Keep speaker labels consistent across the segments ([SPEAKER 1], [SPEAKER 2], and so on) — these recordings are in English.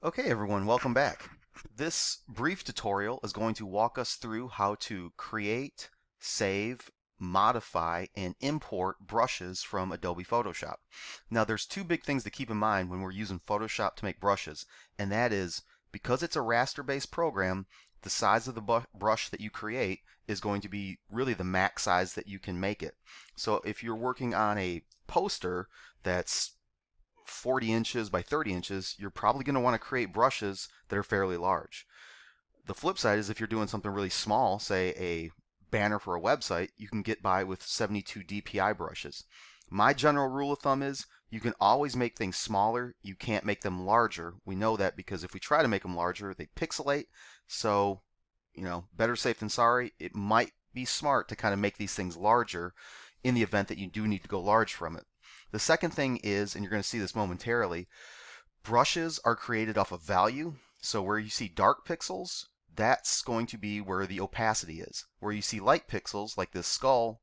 [SPEAKER 1] Okay everyone, welcome back. This brief tutorial is going to walk us through how to create, save, modify, and import brushes from Adobe Photoshop. Now there's two big things to keep in mind when we're using Photoshop to make brushes, and that is because it's a raster-based program, the size of the brush that you create is going to be really the max size that you can make it. So if you're working on a poster that's 40 inches by 30 inches, you're probably going to want to create brushes that are fairly large. The flip side is if you're doing something really small, say a banner for a website, you can get by with 72 DPI brushes. My general rule of thumb is you can always make things smaller. You can't make them larger. We know that because if we try to make them larger, they pixelate. So, better safe than sorry. It might be smart to kind of make these things larger in the event that you do need to go large from it. The second thing is, and you're going to see this momentarily, brushes are created off of value. So where you see dark pixels, that's going to be where the opacity is. Where you see light pixels, like this skull,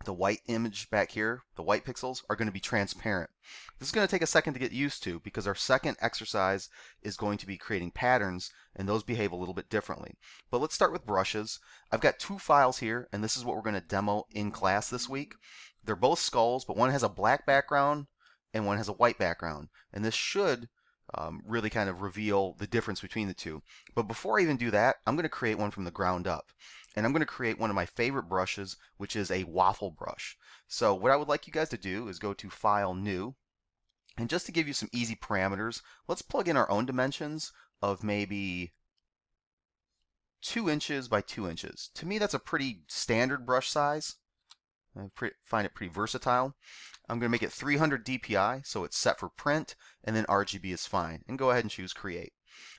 [SPEAKER 1] the white image back here, the white pixels, are going to be transparent. This is going to take a second to get used to because our second exercise is going to be creating patterns, and those behave a little bit differently. But let's start with brushes. I've got two files here, and this is what we're going to demo in class this week. They're both skulls, but one has a black background and one has a white background. And this should really kind of reveal the difference between the two. But before I even do that, I'm going to create one from the ground up. And I'm going to create one of my favorite brushes, which is a waffle brush. So what I would like you guys to do is go to File, New, and just to give you some easy parameters, let's plug in our own dimensions of maybe 2 inches by 2 inches. To me, that's a pretty standard brush size. I find it pretty versatile. I'm going to make it 300 DPI, so it's set for print, and then RGB is fine. And go ahead and choose Create.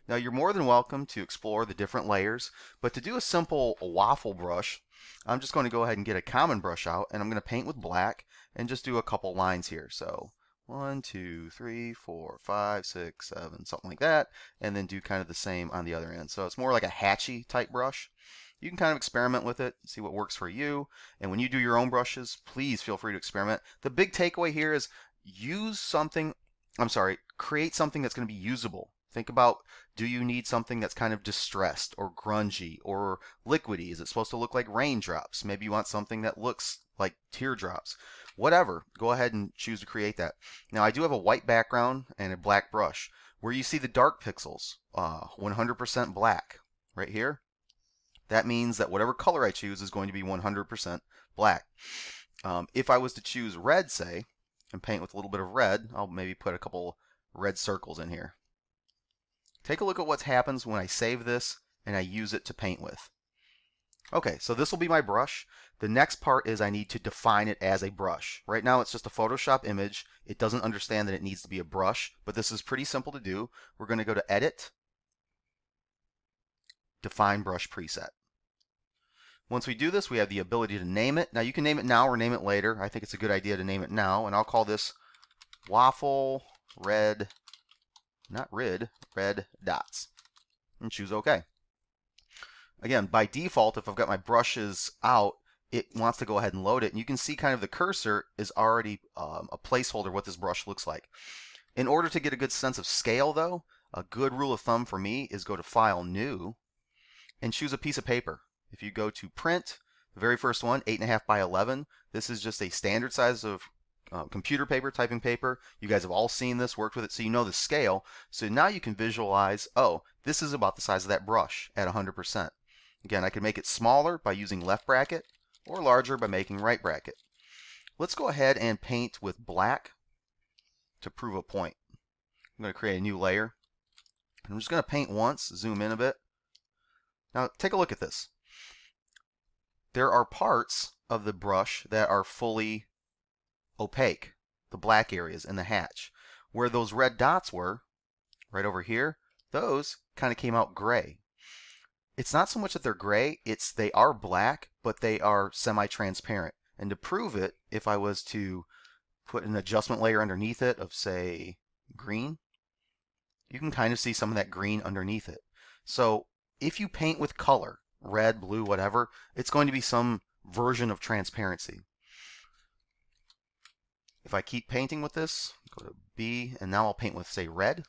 [SPEAKER 1] Now you're more than welcome to explore the different layers, but to do a simple waffle brush, I'm just going to go ahead and get a common brush out, and I'm going to paint with black and just do a couple lines here. So 1, 2, 3, 4, 5, 6, 7, something like that, and then do kind of the same on the other end. So it's more like a hatchy type brush. You can kind of experiment with it, see what works for you. And when you do your own brushes, please feel free to experiment. The big takeaway here is create something that's going to be usable. Think about, do you need something that's kind of distressed or grungy or liquidy? Is it supposed to look like raindrops? Maybe you want something that looks like teardrops. Whatever, go ahead and choose to create that. Now I do have a white background and a black brush. Where you see the dark pixels, 100% black, right here, that means that whatever color I choose is going to be 100% black. If I was to choose red, say, and paint with a little bit of red, I'll maybe put a couple red circles in here. Take a look at what happens when I save this and I use it to paint with. Okay, so this will be my brush. The next part is I need to define it as a brush. Right now it's just a Photoshop image. It doesn't understand that it needs to be a brush, but this is pretty simple to do. We're going to go to Edit, Define Brush Preset. Once we do this, we have the ability to name it. Now you can name it now or name it later. I think it's a good idea to name it now, and I'll call this waffle red, not red, red dots, and choose OK. Again, by default, if I've got my brushes out, it wants to go ahead and load it, and you can see kind of the cursor is already a placeholder what this brush looks like. In order to get a good sense of scale, though, a good rule of thumb for me is go to File, New, and choose a piece of paper. If you go to Print, the very first one, 8.5 by 11, this is just a standard size of computer paper, typing paper. You guys have all seen this, worked with it, so you know the scale. So now you can visualize, oh, this is about the size of that brush at 100%. Again, I can make it smaller by using left bracket or larger by making right bracket. Let's go ahead and paint with black to prove a point. I'm going to create a new layer. I'm just going to paint once, zoom in a bit. Now take a look at this. There are parts of the brush that are fully opaque, the black areas in the hatch. Where those red dots were, right over here, those kind of came out gray. It's not so much that they're gray, it's they are black, but they are semi-transparent. And to prove it, if I was to put an adjustment layer underneath it of, say, green, you can kind of see some of that green underneath it. So if you paint with color, red, blue, whatever, it's going to be some version of transparency. If I keep painting with this, go to B, and now I'll paint with, say, red.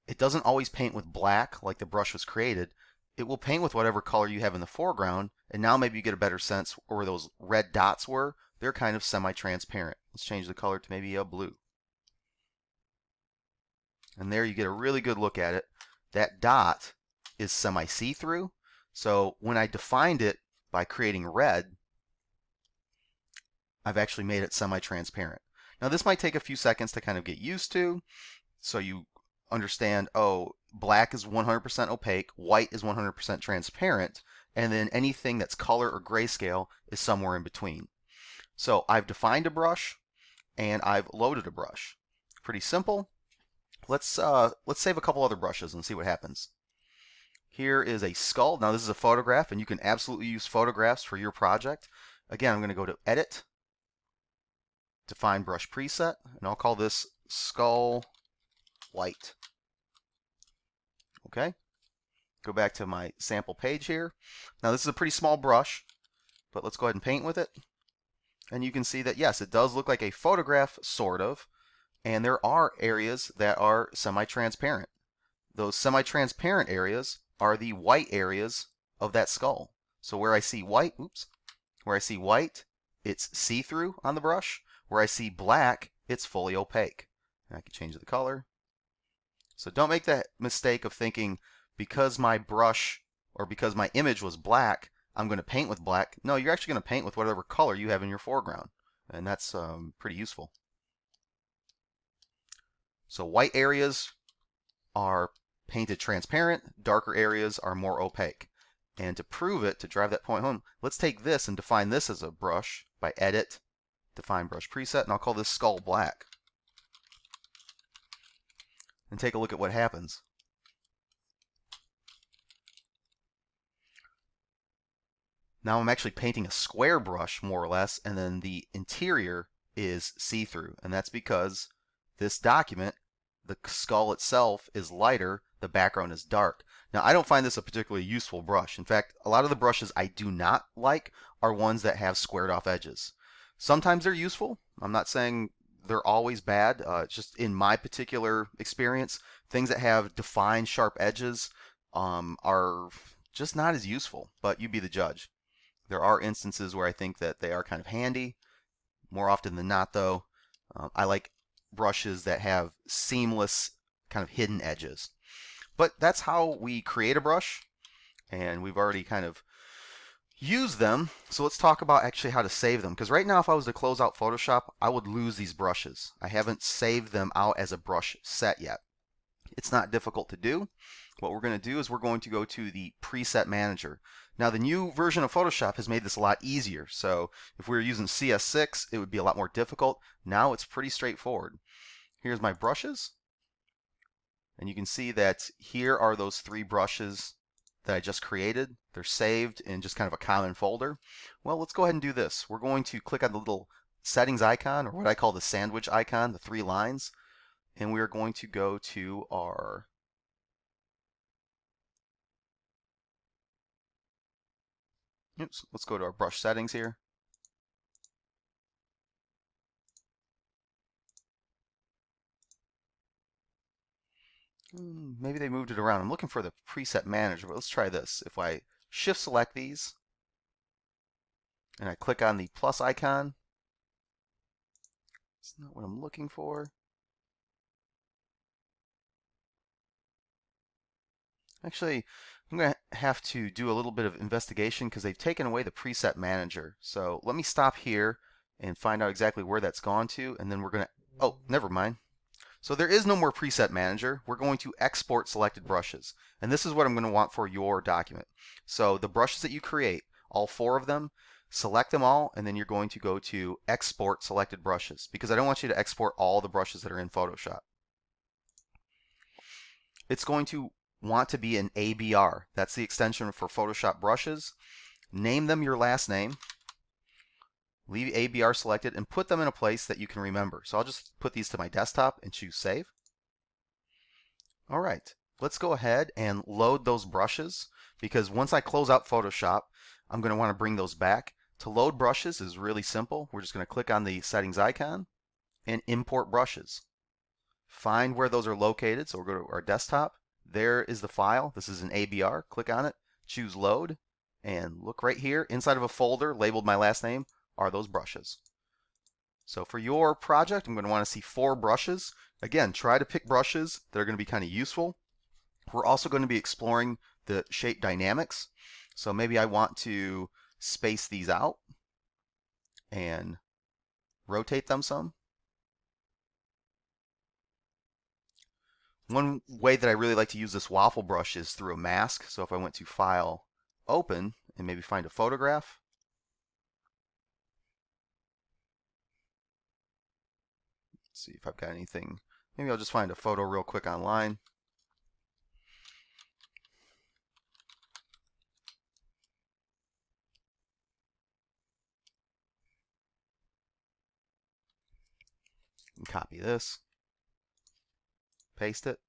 [SPEAKER 1] it doesn't always paint with black like the brush was created. It will paint with whatever color you have in the foreground, and now maybe you get a better sense where those red dots were. They're kind of semi-transparent. Let's change the color to maybe a blue. And there you get a really good look at it. That dot is semi-see-through. So when I defined it by creating red, I've actually made it semi-transparent. Now this might take a few seconds to kind of get used to, so you understand, oh, black is 100% opaque, white is 100% transparent, and then anything that's color or grayscale is somewhere in between. So I've defined a brush and I've loaded a brush. Pretty simple. Let's save a couple other brushes and see what happens. Here is a skull. Now this is a photograph, and you can absolutely use photographs for your project. Again, I'm going to go to Edit, Define Brush Preset, and I'll call this Skull White. Okay. Go back to my sample page here. Now this is a pretty small brush, but let's go ahead and paint with it. And you can see that yes, it does look like a photograph, sort of, and there are areas that are semi-transparent. Those semi-transparent areas are the white areas of that skull. So where I see white, where I see white, it's see-through on the brush. Where I see black, it's fully opaque. And I can change the color. So don't make that mistake of thinking because my brush or because my image was black, I'm going to paint with black. No, you're actually going to paint with whatever color you have in your foreground. And that's pretty useful. So white areas are painted transparent, darker areas are more opaque. And to prove it, to drive that point home, let's take this and define this as a brush by Edit, Define Brush Preset, and I'll call this Skull Black. And take a look at what happens. Now I'm actually painting a square brush, more or less, and then the interior is see-through. And that's because this document, the skull itself is lighter, the background is dark. Now I don't find this a particularly useful brush. In fact, a lot of the brushes I do not like are ones that have squared off edges. Sometimes they're useful. I'm not saying they're always bad. Just in my particular experience, things that have defined sharp edges are just not as useful, but you be the judge. There are instances where I think that they are kind of handy. More often than not, though, I like brushes that have seamless kind of hidden edges. But that's how we create a brush, and we've already kind of used them. So let's talk about actually how to save them, because right now if I was to close out Photoshop, I would lose these brushes. I haven't saved them out as a brush set yet. It's not difficult to do. What we're going to do is we're going to go to the Preset Manager. Now the new version of Photoshop has made this a lot easier. So if we were using CS6, it would be a lot more difficult. Now it's pretty straightforward. Here's my brushes. And you can see that here are those 3 brushes that I just created. They're saved in just kind of a common folder. Well, let's go ahead and do this. We're going to click on the little settings icon, or what I call the sandwich icon, the 3 lines. And we're going to go to our let's go to our brush settings here. Maybe they moved it around. I'm looking for the preset manager, but let's try this. If I shift select these and I click on the plus icon, it's not what I'm looking for. Actually, I'm going to have to do a little bit of investigation because they've taken away the preset manager. So let me stop here and find out exactly where that's gone to, and then we're going to, oh, never mind. So there is no more preset manager. We're going to export selected brushes. And this is what I'm going to want for your document. So the brushes that you create, all 4 of them, select them all, and then you're going to go to export selected brushes, because I don't want you to export all the brushes that are in Photoshop. It's going to want to be an ABR. That's the extension for Photoshop brushes. Name them your last name. Leave ABR selected and put them in a place that you can remember. So I'll just put these to my desktop and choose Save. All right, let's go ahead and load those brushes, because once I close out Photoshop, I'm going to want to bring those back. To load brushes is really simple. We're just going to click on the settings icon and import brushes. find where those are located. So we'll go to our desktop. There is the file. This is an ABR. Click on it, choose load, and look right here. Inside of a folder labeled my last name are those brushes. So for your project, I'm going to want to see 4 brushes. Again, try to pick brushes that are going to be kind of useful. We're also going to be exploring the shape dynamics. So maybe I want to space these out and rotate them some. One way that I really like to use this waffle brush is through a mask. So if I went to File, Open, and maybe find a photograph. Let's see if I've got anything. Maybe I'll just find a photo real quick online. And copy this, paste it,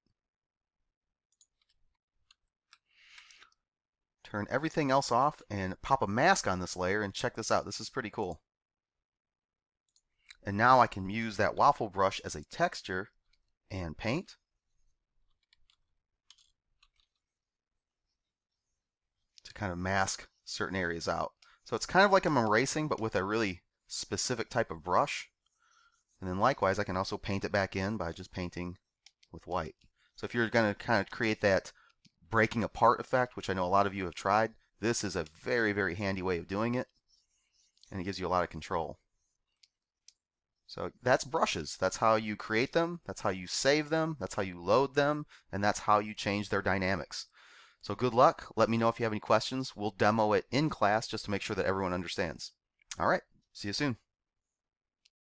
[SPEAKER 1] turn everything else off, and pop a mask on this layer, and check this out. This is pretty cool. And now I can use that waffle brush as a texture and paint. To kind of mask certain areas out. So it's kind of like I'm erasing, but with a really specific type of brush. And then likewise, I can also paint it back in by just painting with white. So if you're going to kind of create that breaking apart effect, which I know a lot of you have tried, this is a very, very handy way of doing it. And it gives you a lot of control. So that's brushes. That's how you create them. That's how you save them. That's how you load them. And that's how you change their dynamics. So good luck. Let me know if you have any questions. We'll demo it in class just to make sure that everyone understands. All right. See you soon.